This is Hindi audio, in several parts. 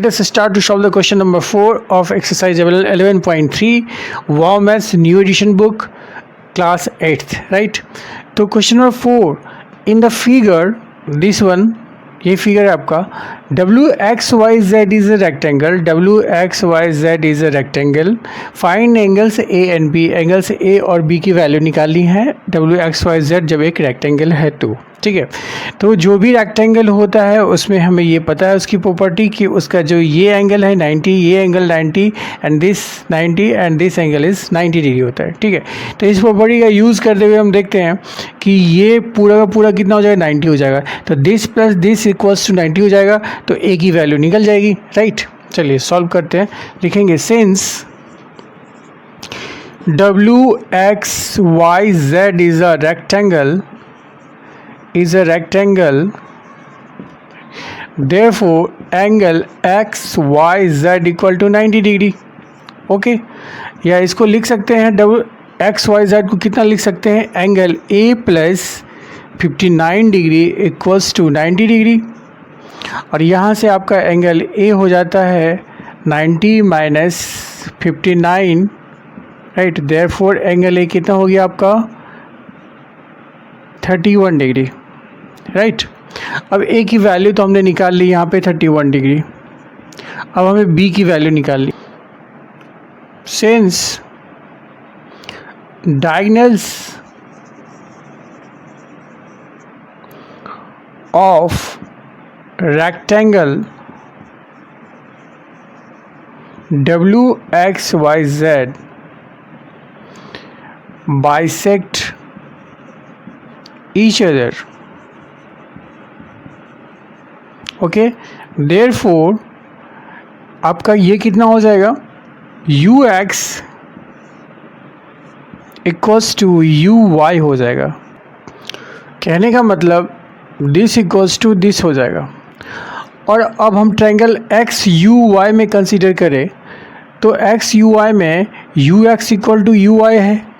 Let us start to solve the question number 4 of exercise 11.3 Wow Maths New Edition book class 8th, right? तो question number 4 in the figure, this one, ये फिगर है आपका WXYZ is a rectangle, WXYZ is a rectangle, find angles A and B, angles A और B की वैल्यू निकालनी है WXYZ जब एक रेक्टेंगल है तो, ठीक है। तो जो भी रेक्टेंगल होता है उसमें हमें ये पता है उसकी प्रॉपर्टी कि उसका जो ये एंगल है 90, ये angle 90 and this 90 and this angle is 90 degree होता है, ठीक है। तो इस प्रॉपर्टी का यूज़ करते हुए हम देखते हैं कि ये पूरा का पूरा कितना हो जाएगा, 90 हो जाएगा। तो this plus this equals to 90 हो जाएगा, तो ए की वैल्यू निकल जाएगी, राइट। चलिए सॉल्व करते हैं, लिखेंगे since WXYZ is a rectangle, therefore angle XYZ equal to 90 degree, okay. या इसको लिख सकते हैं XYZ को कितना लिख सकते हैं, angle A plus 59 degree equals to 90 degree, और यहाँ से आपका एंगल A हो जाता है 90 minus 59, right. Therefore angle A कितना हो गया आपका 31 डिग्री, राइट। अब A की वैल्यू तो हमने निकाल ली यहाँ पे 31 डिग्री, अब हमें B की वैल्यू निकालनी। Since diagonals of rectangle WXYZ bisect each other, okay. Therefore आपका ये कितना हो जाएगा, UX इक्वल्स टू UY हो जाएगा। कहने का मतलब दिस इक्वल्स टू दिस हो जाएगा। और अब हम ट्रायंगल XUY में कंसीडर करें तो XUY में UX इक्वल टू UY है,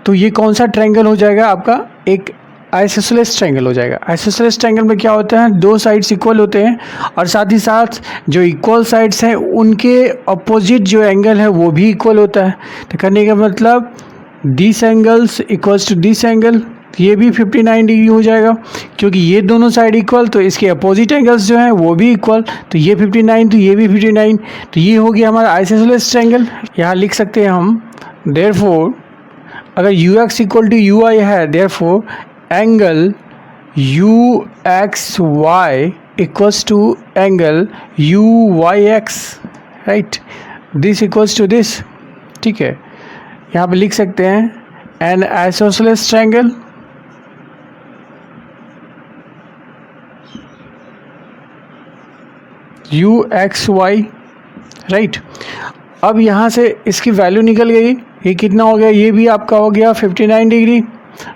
तो ये कौन सा ट्रायंगल हो जाएगा आपका, एक आइसोसेलेस ट्रायंगल हो जाएगा। आइसोसेलेस ट्रायंगल में क्या होता है, दो साइड्स इक्वल होते हैं और साथ ही साथ जो इक्वल साइड्स हैं उनके अपोजिट जो एंगल है वो भी इक्वल होता है। तो करने का मतलब this angles equals to this angle, ये भी 59 डिग्री हो जाएगा क्योंकि ये दोनों साइड इक्वल, तो इसके अपोजिट एंगल्स जो हैं वो भी इक्वल, तो ये 59 तो ये भी 59, तो ये हो गया हमारा आइसोसेलेस ट्रायंगल। यहाँ लिख सकते हैं हम देयरफॉर अगर UX इक्वल टू UI है, therefore angle UXY equals to angle UYX, right. This equals to this, ठीक है। यहाँ पे लिख सकते हैं an isosceles triangle UXY, right. अब यहाँ से इसकी वैल्यू निकल गई, ये कितना हो गया, ये भी आपका हो गया 59 डिग्री,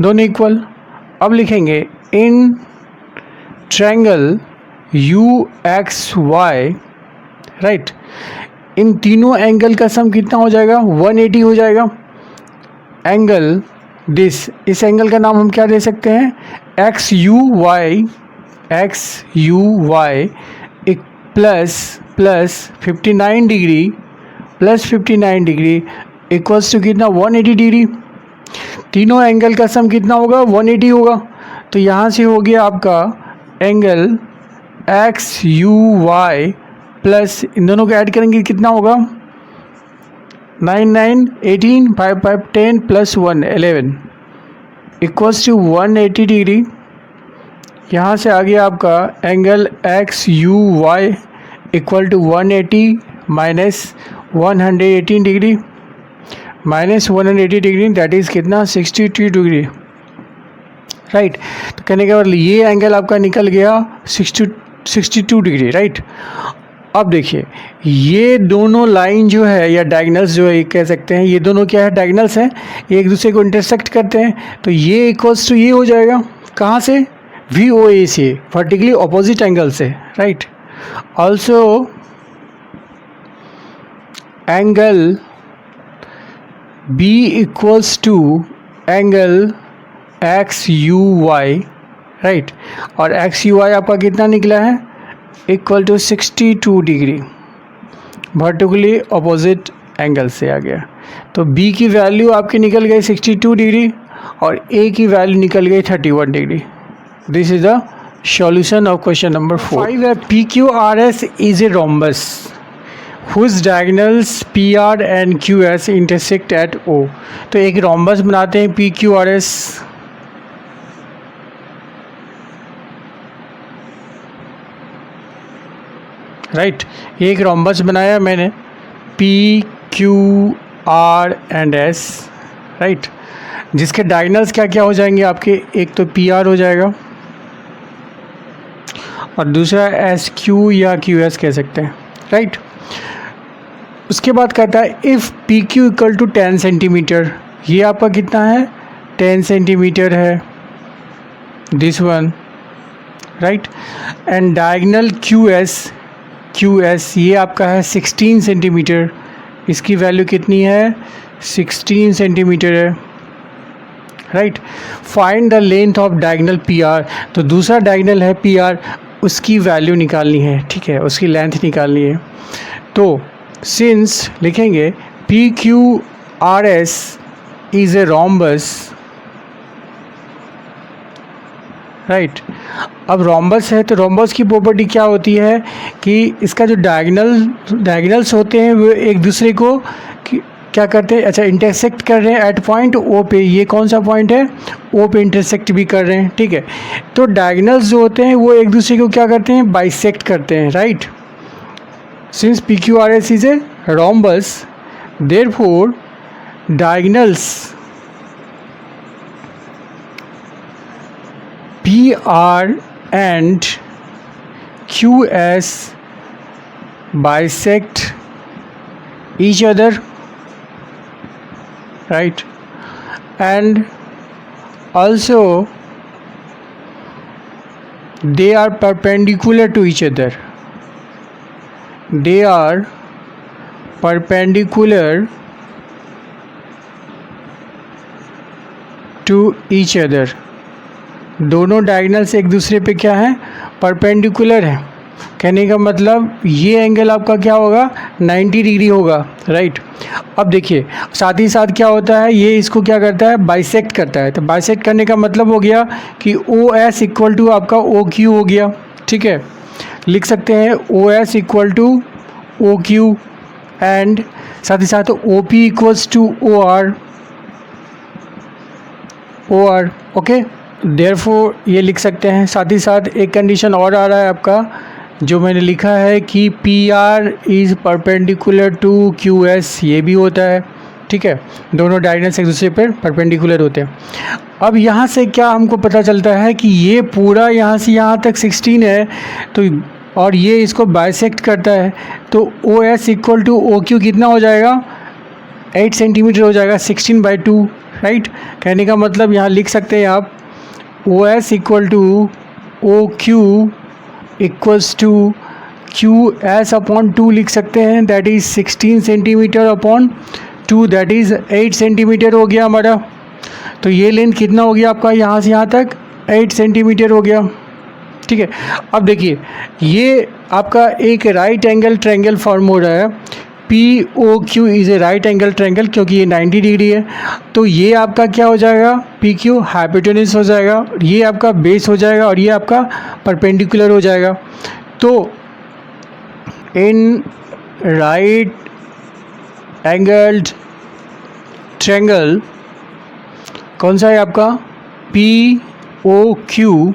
दोनों इक्वल। अब लिखेंगे इन ट्रायंगल UXY, राइट, इन तीनों एंगल का सम कितना हो जाएगा, 180 हो जाएगा। एंगल दिस, इस एंगल का नाम हम क्या दे सकते हैं, XUY plus 59 degree plus 59 degree equals to कितना, 180 डिग्री। तीनों एंगल का सम कितना होगा, 180 होगा। तो यहाँ से हो गया आपका एंगल XUY प्लस इन दोनों को ऐड करेंगे कितना होगा, 9 9 18 5 5 10 प्लस 1 11 इक्वल्स टू 180 डिग्री। यहाँ से आ गया आपका angle XUY equal to 180 minus 118 degree minus 180 degree, that is कितना, 62 डिग्री, राइट। तो कहने का मतलब ये एंगल आपका निकल गया 62 डिग्री, राइट। अब देखिए ये दोनों लाइन जो है या डायगोनल्स जो है कह सकते हैं, ये दोनों क्या है, डायगोनल्स हैं, ये एक दूसरे को इंटरसेक्ट करते हैं, तो ये इक्वल्स टू ये हो जाएगा, कहाँ से, VOA से, वर्टिकली ऑपोजिट एंगल से, right. Also angle B equals to angle XUY, right. और XUY आपका कितना निकला है, equal to 62 degree, vertically opposite angle से आ गया। तो बी की वैल्यू आपकी निकल गई 62 डिग्री और ए की वैल्यू निकल गई 31 degree. This is the solution of question number 4। 5 है PQRS is a rhombus whose diagonals PR and QS intersect at O। तो एक रोम्बस बनाते हैं PQRS, राइट ये एक रोम्बस बनाया मैंने PQR एंड S, राइट, जिसके डायगोनल्स क्या क्या हो जाएंगे आपके, एक तो PR हो जाएगा और दूसरा SQ या QS कह सकते हैं, राइट। उसके बाद कहता है if PQ equal to 10 centimetre, ये आपका कितना है 10 सेंटीमीटर है, this one, right, and diagonal QS ये आपका है 16 सेंटीमीटर, इसकी वैल्यू कितनी है 16 सेंटीमीटर है, right. Find the length of diagonal PR, तो दूसरा डायगोनल है PR, उसकी वैल्यू निकालनी है, ठीक है, उसकी लेंथ निकालनी है। तो सिंस लिखेंगे PQRS is a rhombus, right. अब रोम्बस है तो रोम्बस की प्रॉपर्टी क्या होती है कि इसका जो डायगोनल्स होते हैं वो एक दूसरे को क्या करते हैं, अच्छा इंटरसेक्ट कर रहे हैं एट पॉइंट O पे, ये कौन सा पॉइंट है O पे इंटरसेक्ट भी कर रहे हैं, ठीक है। तो डायगोनल्स जो होते हैं वो एक दूसरे को क्या करते हैं बाइसेक्ट करते हैं, right. Since PQRS is a rhombus therefore diagonals PR and QS bisect each other, right, and also they are perpendicular to each other, they are perpendicular to each other, दोनों डायगोनल्स एक दूसरे पे क्या है परपेंडिकुलर है। कहने का मतलब ये एंगल आपका क्या होगा 90 डिग्री होगा, राइट। अब देखिए साथ ही साथ क्या होता है, ये इसको क्या करता है बाइसेक्ट करता है। तो बाइसेक्ट करने का मतलब हो गया कि OS इक्वल टू आपका OQ हो गया, ठीक है। लिख सकते हैं OS equal to OQ and साथ ही साथ OP equals to OR, okay. Therefore ये लिख सकते हैं। साथ ही साथ एक कंडीशन और आ रहा है आपका जो मैंने लिखा है कि PR is perpendicular to QS, ये भी होता है, ठीक है। दोनों डायगोनल्स एक दूसरे पर परपेंडिकुलर होते हैं। अब यहाँ से क्या हमको पता चलता है कि ये पूरा यहाँ से यहाँ तक 16 है, तो और ये इसको बाइसेक्ट करता है, तो OS इक्वल टू OQ कितना हो जाएगा 8 सेंटीमीटर हो जाएगा, 16/2, राइट। कहने का मतलब यहाँ लिख सकते हैं आप OS equal to OQ equals to QS upon 2 लिख सकते हैं, that is 16 centimetre upon 2, that is 8 centimetre हो गया हमारा। तो ये लेंथ कितना हो गया आपका यहाँ से यहाँ तक 8 सेंटीमीटर हो गया, ठीक है। अब देखिए ये आपका एक राइट एंगल ट्रायंगल फॉर्म हो रहा है, POQ is a right angle triangle, क्योंकि ये 90 डिग्री है। तो ये आपका क्या हो जाएगा PQ हाइपोटेनस हो जाएगा, ये आपका बेस हो जाएगा और ये आपका परपेंडिकुलर हो जाएगा। तो इन राइट एंगल्ड ट्रायंगल कौन सा है आपका POQ,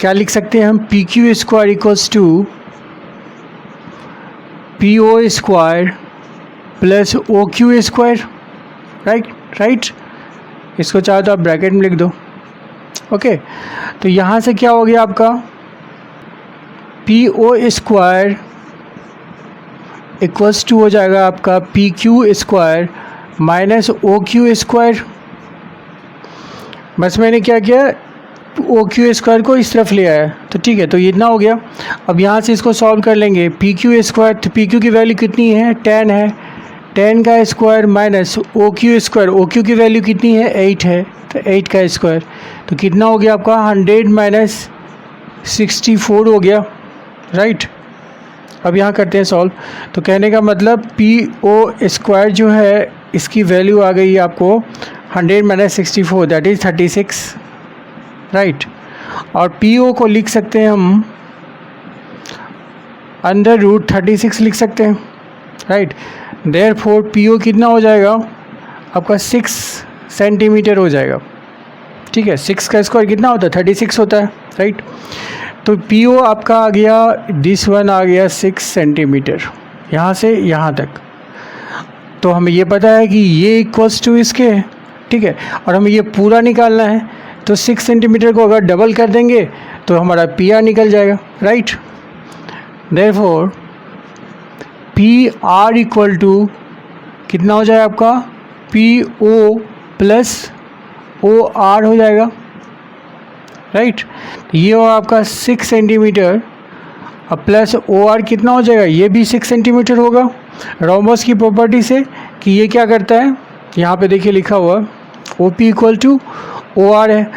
क्या लिख सकते हैं हम PQ square equals to PO square plus OQ square, right. इसको चाहे तो आप ब्रैकेट में लिख दो, ओके। तो यहाँ से क्या हो गया आपका PO स्क्वायर इक्वल्स टू हो जाएगा आपका PQ square minus OQ square. बस मैंने क्या किया OQ स्क्वायर को इस तरफ ले आया, तो ठीक है, तो ये इतना हो गया। अब यहाँ से इसको सॉल्व कर लेंगे PQ स्क्वायर, तो PQ की वैल्यू कितनी है 10 है, 10 का square minus OQ square, OQ की वैल्यू कितनी है 8 है, तो 8 का स्क्वायर, तो कितना हो गया आपका 100 माइनस 64 हो गया, राइट। अब यहाँ करते हैं सॉल्व। तो कहने का मतलब PO² जो है इसकी वैल्यू आ गई आपको 100 - 64 दैट इज़ 36, राइट। और PO को लिख सकते हैं हम √36 लिख सकते हैं, राइट। देयरफॉर PO कितना हो जाएगा आपका 6 सेंटीमीटर हो जाएगा, ठीक है। 6 का स्क्वायर कितना होता है 36 होता है, राइट। तो PO आपका आ गया, दिस वन आ गया 6 सेंटीमीटर यहाँ से यहाँ तक। तो हमें ये पता है कि ये इक्वल्स टू इसके, ठीक है। और हमें ये पूरा निकालना है, तो 6 सेंटीमीटर को अगर डबल कर देंगे तो हमारा PR निकल जाएगा, right. Therefore PR equal to कितना हो जाएगा आपका PO प्लस OR हो जाएगा, राइट। ये हो आपका 6 सेंटीमीटर अब प्लस OR कितना हो जाएगा, ये भी 6 सेंटीमीटर होगा। रोम्बस की प्रॉपर्टी से कि ये क्या करता है, यहाँ पे देखिए लिखा हुआ OP इक्वल टू OR है,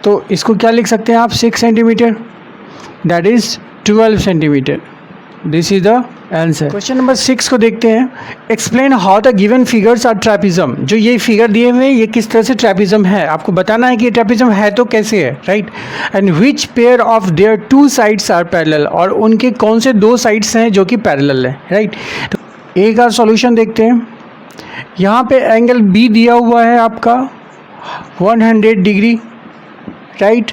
तो इसको क्या लिख सकते हैं आप 6 centimetre that is 12 centimetre. This is the answer. Question number 6 को देखते हैं। Explain how the given figures are trapezium. जो ये फिगर दिए हुए हैं ये किस तरह से ट्रैपिज्म है, आपको बताना है कि ये ट्रैपिज्म है तो कैसे है, right. And which pair of their 2 sides are parallel, और उनके कौन से 2 साइड्स हैं जो कि पैरेलल है, राइट। तो ए का सॉल्यूशन देखते हैं। यहाँ पे एंगल B दिया हुआ है आपका 100 degree, right.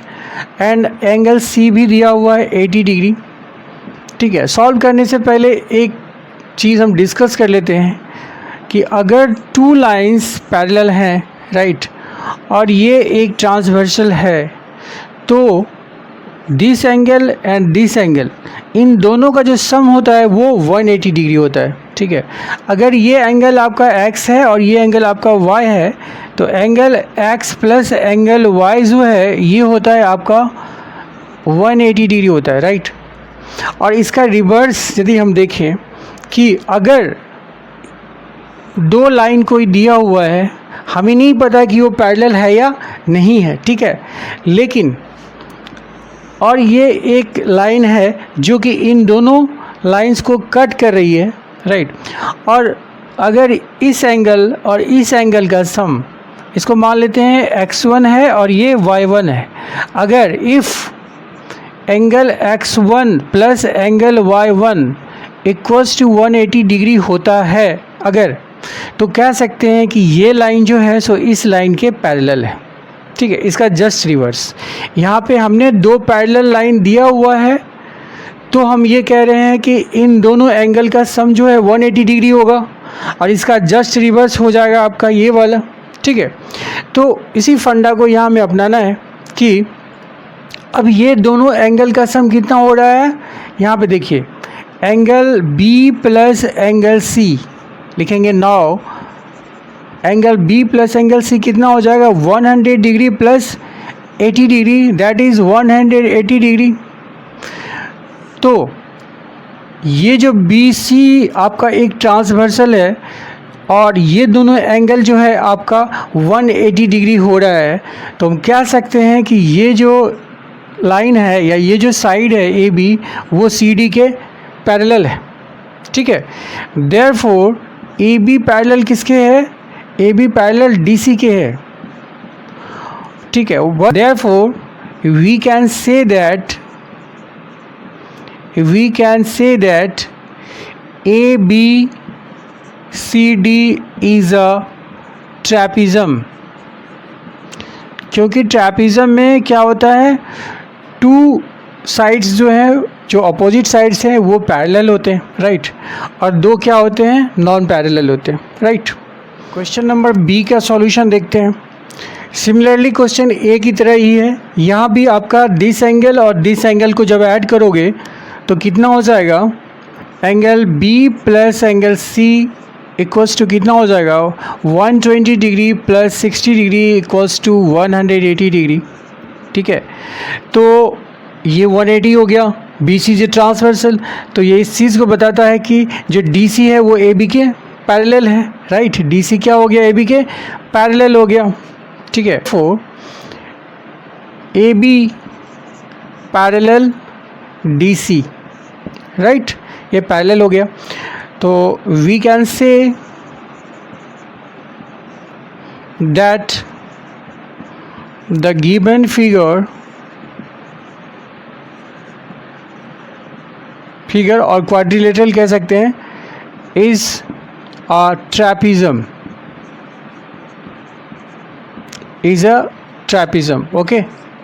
And angle C भी दिया हुआ है 80 डिग्री, ठीक है। सॉल्व करने से पहले एक चीज़ हम डिस्कस कर लेते हैं कि अगर 2 लाइंस पैरेलल हैं, राइट, और ये एक ट्रांसवर्सल है, तो this angle and this angle, इन दोनों का जो सम होता है वो 180 डिग्री होता है, ठीक है। अगर ये एंगल आपका x है और ये एंगल आपका y है, तो angle x plus angle y जो है ये होता है आपका 180 डिग्री होता है, राइट। और इसका रिवर्स यदि हम देखें कि अगर 2 लाइन कोई दिया हुआ है, हमें नहीं पता कि वो पैरेलल है या नहीं है, ठीक है, लेकिन और ये एक लाइन है जो कि इन दोनों लाइंस को कट कर रही है, राइट। और अगर इस एंगल और इस एंगल का सम, इसको मान लेते हैं x1 है और ये y1 है। अगर if angle x1 plus angle y1 equals to 180 degree होता है अगर, तो कह सकते हैं कि ये लाइन जो है सो इस लाइन के पैरेलल है, ठीक है। इसका जस्ट रिवर्स, यहाँ पे हमने 2 पैरेलल लाइन दिया हुआ है, तो हम ये कह रहे हैं कि इन दोनों एंगल का सम जो है 180 डिग्री होगा, और इसका जस्ट रिवर्स हो जाएगा आपका ये वाला, ठीक है। तो इसी फंडा को यहाँ में अपनाना है कि अब ये दोनों एंगल का सम कितना हो रहा है, यहाँ पे देखिए angle B plus angle C लिखेंगे। Now angle B plus angle C कितना हो जाएगा 100 degree plus 80 degree that is 180 degree. तो ये जो BC आपका एक ट्रांसवर्सल है और ये दोनों एंगल जो है आपका 180 डिग्री हो रहा है, तो हम कह सकते हैं कि ये जो लाइन है या ये जो साइड है AB वो CD के पैरेलल है, ठीक है। देयरफॉर AB पैरेलल किसके है, AB पैरेलल DC के है, ठीक है। Therefore we can say that ABCD is a trapezium, क्योंकि ट्रैपिज्म में क्या होता है 2 साइड्स जो हैं, जो अपोजिट साइड्स हैं वो पैरेलल होते हैं, राइट, और 2 क्या होते हैं नॉन पैरेलल होते हैं, राइट। क्वेश्चन नंबर B का सॉल्यूशन देखते हैं। सिमिलरली क्वेश्चन A की तरह ही है, यहाँ भी आपका दिस एंगल और दिस एंगल को जब ऐड करोगे तो कितना हो जाएगा, angle B plus angle C equals to कितना हो जाएगा 120 degree plus 60 degree equals to 180 degree, ठीक है। तो ये 180 हो गया, BC जो ट्रांसवर्सल, तो ये इस चीज़ को बताता है कि जो DC है वो AB के पैरेलल है, राइट। DC क्या हो गया AB के पैरेलल हो गया, ठीक है। For AB parallel DC, right, ये पैरेलल हो गया। तो we can say that the given figure or quadrilateral कह सकते हैं is a trapezium, is a trapezium. Okay.